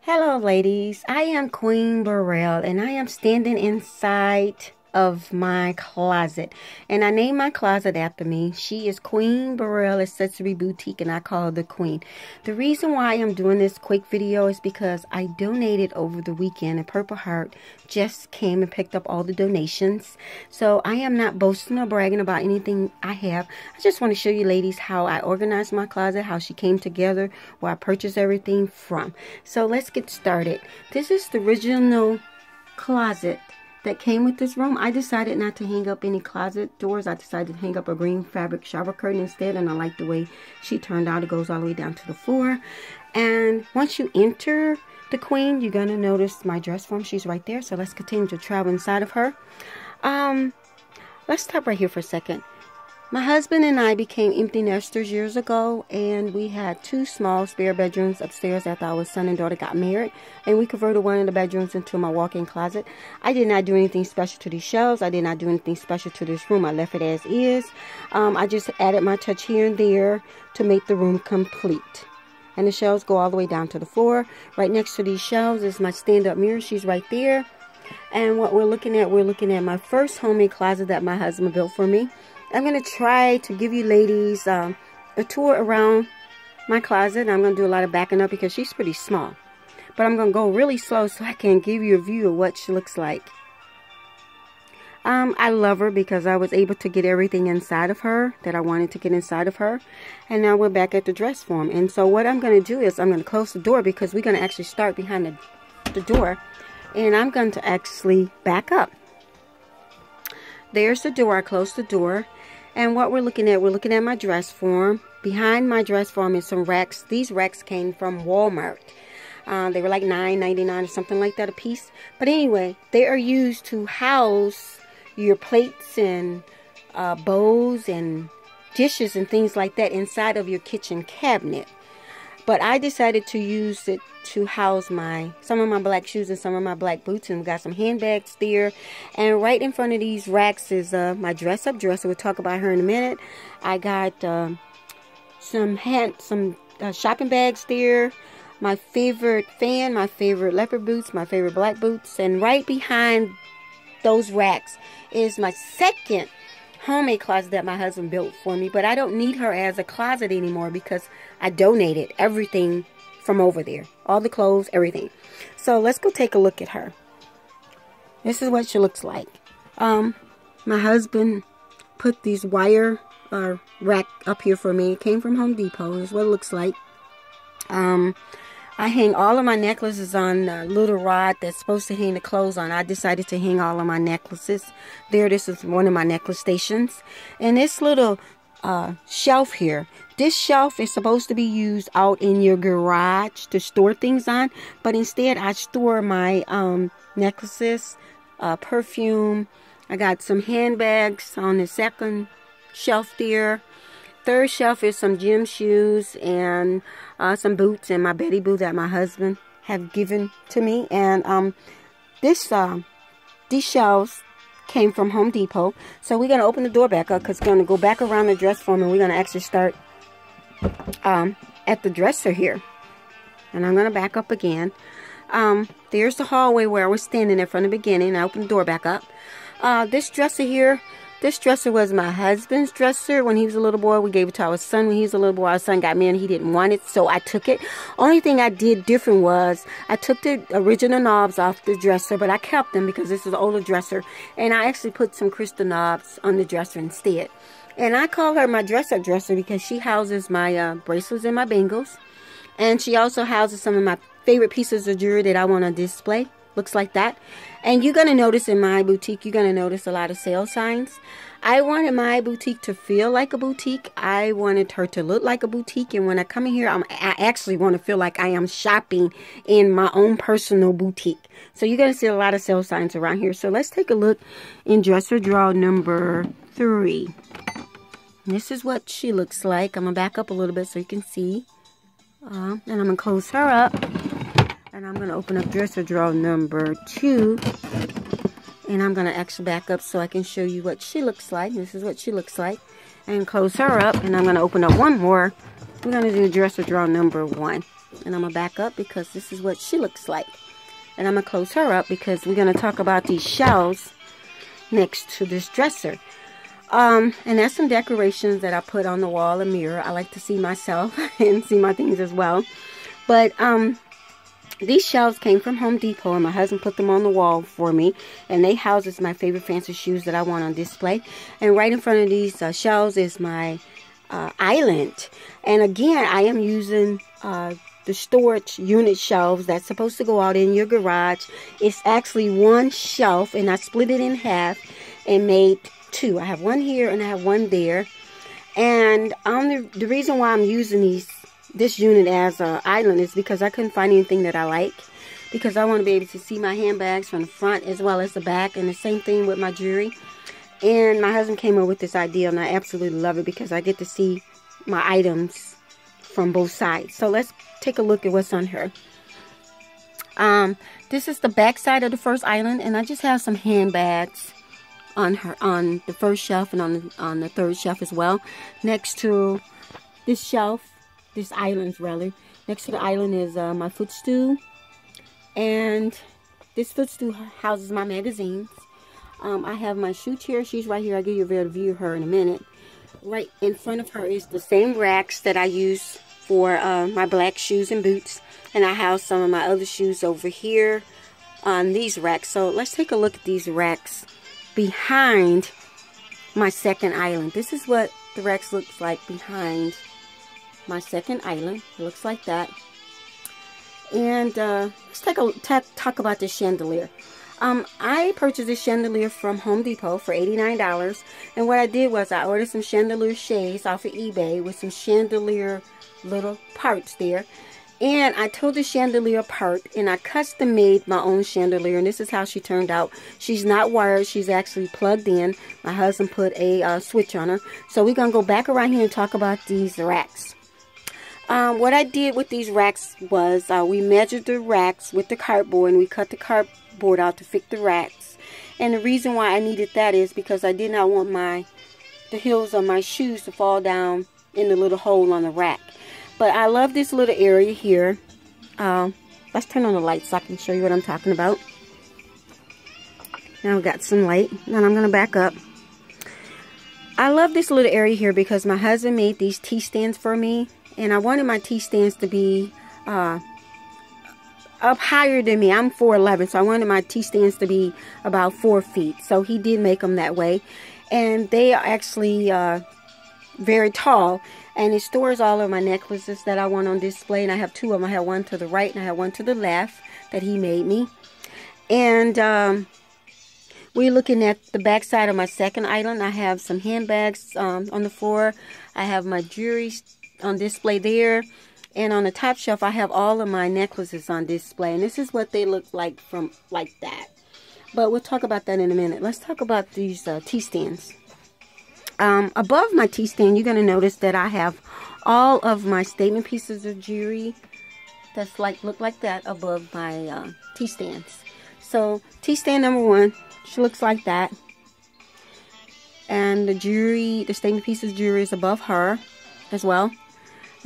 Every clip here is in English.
Hello ladies, I am Queen Burwell and I am standing inside of my closet, and I named my closet after me. She is Queen Burwell Accessories Boutique and I call her the Queen. The reason why I'm doing this quick video is because I donated over the weekend, and Purple Heart just came and picked up all the donations. So I am not boasting or bragging about anything I have. I just want to show you ladies how I organized my closet, how she came together, where I purchased everything from. So let's get started. This is the original closet that came with this room. I decided not to hang up any closet doors. I decided to hang up a green fabric shower curtain instead, and I like the way she turned out. It goes all the way down to the floor. And once you enter the Queen, you're going to notice my dress form. She's right there. So let's continue to travel inside of her. Let's stop right here for a second. My husband and I became empty nesters years ago, and we had two small spare bedrooms upstairs after our son and daughter got married, and we converted one of the bedrooms into my walk-in closet. I did not do anything special to these shelves. I did not do anything special to this room. I left it as is. I just added my touch here and there to make the room complete. And the shelves go all the way down to the floor. Right next to these shelves is my stand-up mirror. She's right there. And what we're looking at my first homemade closet that my husband built for me. I'm going to try to give you ladies a tour around my closet. I'm going to do a lot of backing up because she's pretty small. But I'm going to go really slow so I can give you a view of what she looks like. I love her because I was able to get everything inside of her that I wanted to get inside of her. And now we're back at the dress form. And so what I'm going to do is I'm going to close the door because we're going to actually start behind the door. And I'm going to actually back up. There's the door. I closed the door. And what we're looking at my dress form. Behind my dress form is some racks. These racks came from Walmart. They were like $9.99 or something like that a piece. But anyway, they are used to house your plates and bowls and dishes and things like that inside of your kitchen cabinet. But I decided to use it to house some of my black shoes and some of my black boots, and we got some handbags there. And right in front of these racks is my dress-up dresser. We'll talk about her in a minute. I got some shopping bags there, my favorite fan, my favorite leopard boots, my favorite black boots, and right behind those racks is my second homemade closet that my husband built for me. But I don't need her as a closet anymore because I donated everything from over there, all the clothes, everything. So let's go take a look at her. This is what she looks like. My husband put these wire rack up here for me. It came from Home Depot. This is what it looks like. I hang all of my necklaces on a little rod that's supposed to hang the clothes on. I decided to hang all of my necklaces there. This is one of my necklace stations. And this little shelf here. This shelf is supposed to be used out in your garage to store things on. But instead, I store my necklaces, perfume. I got some handbags on the second shelf there. Third shelf is some gym shoes and some boots and my Betty Boo that my husband have given to me. And these shelves came from Home Depot. So we're going to open the door back up because we're going to go back around the dress form, and we're going to actually start at the dresser here. And I'm going to back up again. There's the hallway where I was standing in from the beginning. I opened the door back up. This dresser here. This dresser was my husband's dresser when he was a little boy. We gave it to our son when he was a little boy. Our son got married and he didn't want it, so I took it. Only thing I did different was I took the original knobs off the dresser, but I kept them because this is an older dresser. And I actually put some crystal knobs on the dresser instead. And I call her my dress-up dresser because she houses my bracelets and my bangles. And she also houses some of my favorite pieces of jewelry that I want to display. Looks like that. And you're going to notice in my boutique, you're going to notice a lot of sale signs. I wanted my boutique to feel like a boutique. I wanted her to look like a boutique. And when I come in here, I actually want to feel like I am shopping in my own personal boutique. So you're going to see a lot of sale signs around here. So let's take a look in dresser drawer number 3. This is what she looks like. I'm going to back up a little bit so you can see. And I'm going to close her up. And I'm going to open up dresser drawer number 2. And I'm going to actually back up so I can show you what she looks like. This is what she looks like. And close her up. And I'm going to open up one more. We're going to do dresser drawer number 1. And I'm going to back up because this is what she looks like. And I'm going to close her up because we're going to talk about these shelves next to this dresser. And that's some decorations that I put on the wall, a mirror. I like to see myself and see my things as well. But these shelves came from Home Depot, and my husband put them on the wall for me. And they houses my favorite fancy shoes that I want on display. And right in front of these shelves is my island. And again, I am using the storage unit shelves that's supposed to go out in your garage. It's actually one shelf, and I split it in half and made two. I have one here and I have one there. And the reason why I'm using this unit as an island is because I couldn't find anything that I like. Because I want to be able to see my handbags from the front as well as the back. And the same thing with my jewelry. And my husband came up with this idea, and I absolutely love it because I get to see my items from both sides. So let's take a look at what's on her. This is the back side of the first island, and I just have some handbags on the first shelf and on the third shelf as well. Next to this shelf, this island rather, next to the island is my footstool, and this footstool houses my magazines. I have my shoe chair. She's right here. I'll give you a better view of her in a minute. Right in front of her is the same racks that I use for my black shoes and boots. And I house some of my other shoes over here on these racks. So let's take a look at these racks behind my second island. This is what the racks looks like behind my second island. It looks like that. And let's talk about this chandelier. I purchased this chandelier from Home Depot for $89. And what I did was I ordered some chandelier shades off of eBay with some chandelier little parts there. And I took the chandelier apart and I custom made my own chandelier. And this is how she turned out. She's not wired. She's actually plugged in. My husband put a switch on her. So we're going to go back around here and talk about these racks. What I did with these racks was we measured the racks with the cardboard, and we cut the cardboard out to fit the racks. And the reason why I needed that is because I did not want the heels of my shoes to fall down in the little hole on the rack. But I love this little area here. Let's turn on the light so I can show you what I'm talking about. Now we've got some light. Now I'm going to back up. I love this little area here because my husband made these T-stands for me. And I wanted my T-stands to be up higher than me. I'm 4'11", so I wanted my T-stands to be about 4 feet. So he did make them that way. And they are actually very tall. And it stores all of my necklaces that I want on display. And I have two of them. I have one to the right and I have one to the left that he made me. And we're looking at the back side of my second island. I have some handbags on the floor. I have my jewelry on display there, and on the top shelf I have all of my necklaces on display, and this is what they look like from like that. But we'll talk about that in a minute. Let's talk about these T-stands. Above my T-stand, you're going to notice that I have all of my statement pieces of jewelry that's look like that above my T-stands. So T-stand number 1, she looks like that, and the statement pieces of jewelry is above her as well.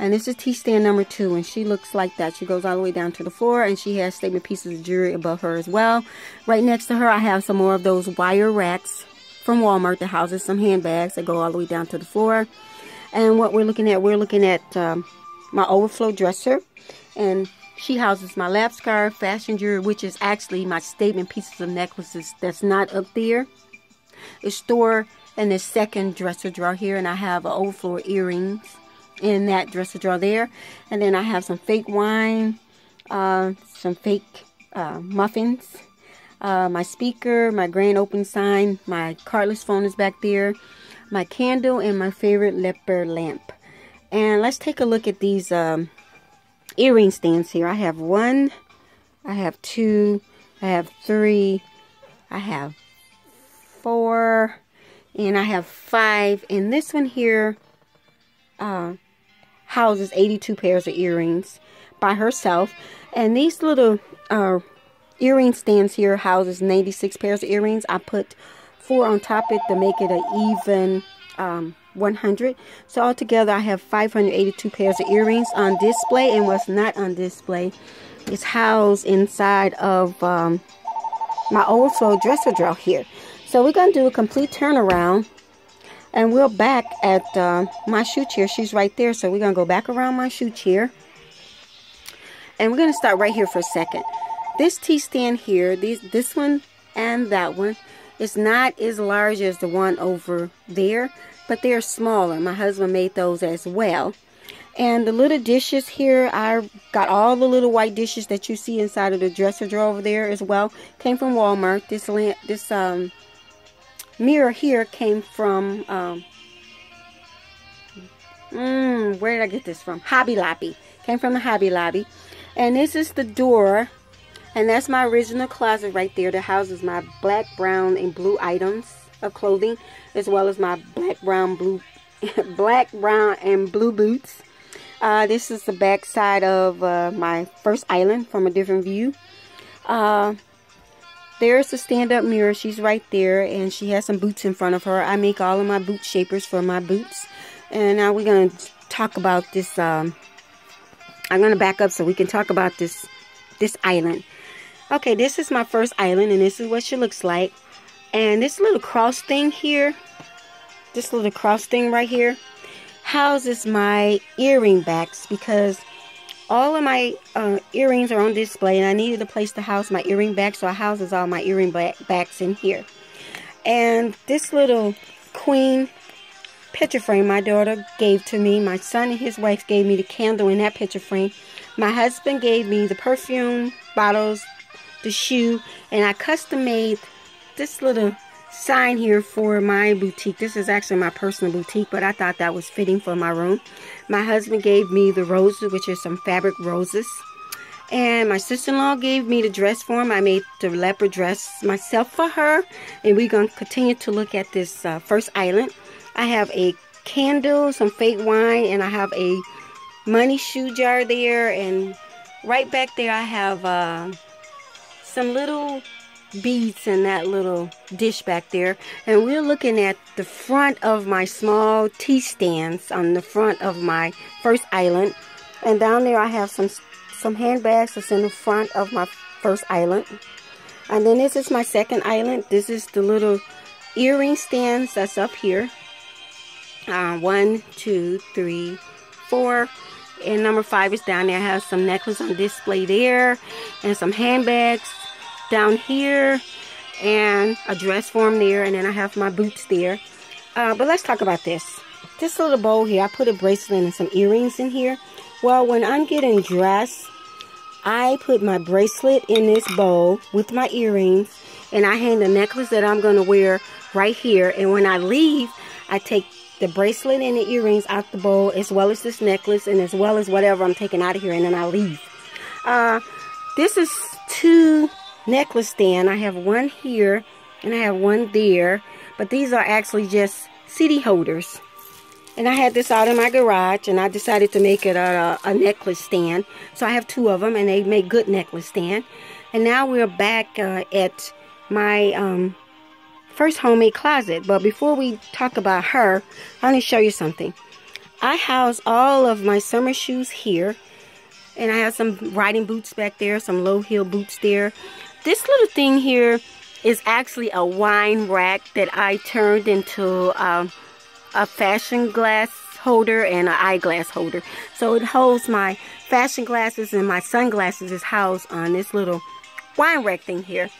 And this is T-stand number 2, and she looks like that. She goes all the way down to the floor, and she has statement pieces of jewelry above her as well. Right next to her, I have some more of those wire racks from Walmart that houses some handbags that go all the way down to the floor. And what we're looking at my overflow dresser, and she houses my lap scarf, fashion jewelry, which is actually my statement pieces of necklaces that's not up there. It's stored in this second dresser drawer here, and I have an overflow earrings in that dresser drawer there. And then I have some fake wine, some fake muffins, my speaker, my grand open sign, my cordless phone is back there, my candle, and my favorite leopard lamp. And let's take a look at these earring stands here. I have 1, I have 2, I have 3, I have 4, and I have 5. And this one here houses 82 pairs of earrings by herself. And these little earring stands here houses 96 pairs of earrings. I put 4 on top of it to make it an even 100. So altogether I have 582 pairs of earrings on display, and what's not on display is housed inside of my overflow dresser drawer here. So we're going to do a complete turnaround, and we're back at my shoe chair. She's right there, so we're going to go back around my shoe chair, and we're going to start right here for a second. This T-stand here, this one and that one, is not as large as the one over there, but they're smaller. My husband made those as well. And the little dishes here, I got all the little white dishes that you see inside of the dresser drawer over there as well. Came from Walmart. This mirror here came from, where did I get this from? Hobby Lobby. Came from the Hobby Lobby. And this is the door. And that's my original closet right there that houses my black, brown, and blue items of clothing, as well as my black, brown, and blue boots. This is the back side of my first island from a different view. There's the stand-up mirror. She's right there, and she has some boots in front of her. I make all of my boot shapers for my boots. And now we're going to talk about this. I'm going to back up so we can talk about this island. Okay, this is my first island, and this is what she looks like. And this little cross thing here, this little cross thing right here, houses my earring backs, because all of my earrings are on display, and I needed a place to house my earring backs, so I houses all my earring backs in here. And this little queen picture frame my daughter gave to me. My son and his wife gave me the candle in that picture frame. My husband gave me the perfume bottles, the shoe, and I custom made this little sign here for my boutique. This is actually my personal boutique, but I thought that was fitting for my room. My husband gave me the roses, which are some fabric roses. And my sister-in-law gave me the dress form. I made the leopard dress myself for her. And we're going to continue to look at this first island. I have a candle, some fake wine, and I have a money shoe jar there. And right back there I have some little beads in that little dish back there. And we're looking at the front of my small tea stands on the front of my first island. And down there I have some handbags that's in the front of my first island. And then this is my second island. This is the little earring stands that's up here. 1, 2, 3, 4. And number 5 is down there. I have some necklace on display there, and some handbags down here, and a dress form there, and then I have my boots there. But let's talk about this. This little bowl here, I put a bracelet and some earrings in here. Well, when I'm getting dressed, I put my bracelet in this bowl with my earrings, and I hang the necklace that I'm going to wear right here. And when I leave, I take the bracelet and the earrings out the bowl, as well as this necklace, and as well as whatever I'm taking out of here, and then I leave. This is 2 necklace stand. I have one here and I have one there, but these are actually just CD holders. And I had this out in my garage, and I decided to make it a necklace stand. So I have 2 of them, and they make good necklace stand. And now we're back at my first homemade closet. But before we talk about her, I want to show you something. I house all of my summer shoes here, and I have some riding boots back there, some low heel boots there. This little thing here is actually a wine rack that I turned into a fashion glass holder and an eyeglass holder. So it holds my fashion glasses, and my sunglasses is housed on this little wine rack thing here.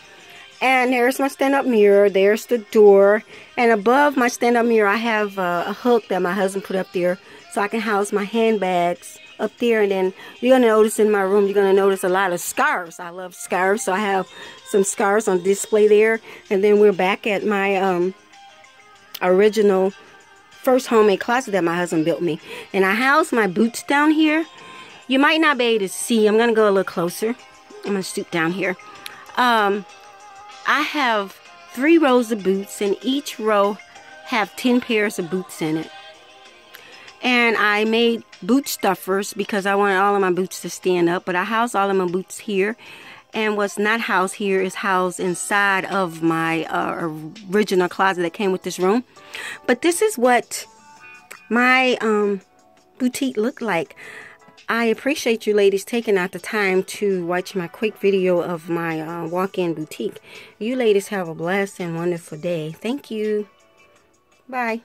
And there's my stand-up mirror. There's the door. And above my stand-up mirror, I have a hook that my husband put up there so I can house my handbags up there. And then you're going to notice in my room, you're going to notice a lot of scarves. I love scarves, so I have some scarves on display there. And then we're back at my original first homemade closet that my husband built me. And I house my boots down here. You might not be able to see. I'm going to go a little closer. I'm going to stoop down here. I have 3 rows of boots, and each row have 10 pairs of boots in it. And I made boot stuffers because I wanted all of my boots to stand up, but I house all of my boots here. And what's not housed here is housed inside of my original closet that came with this room. But this is what my boutique looked like. I appreciate you ladies taking out the time to watch my quick video of my walk-in boutique. You ladies have a blessed and wonderful day. Thank you. Bye.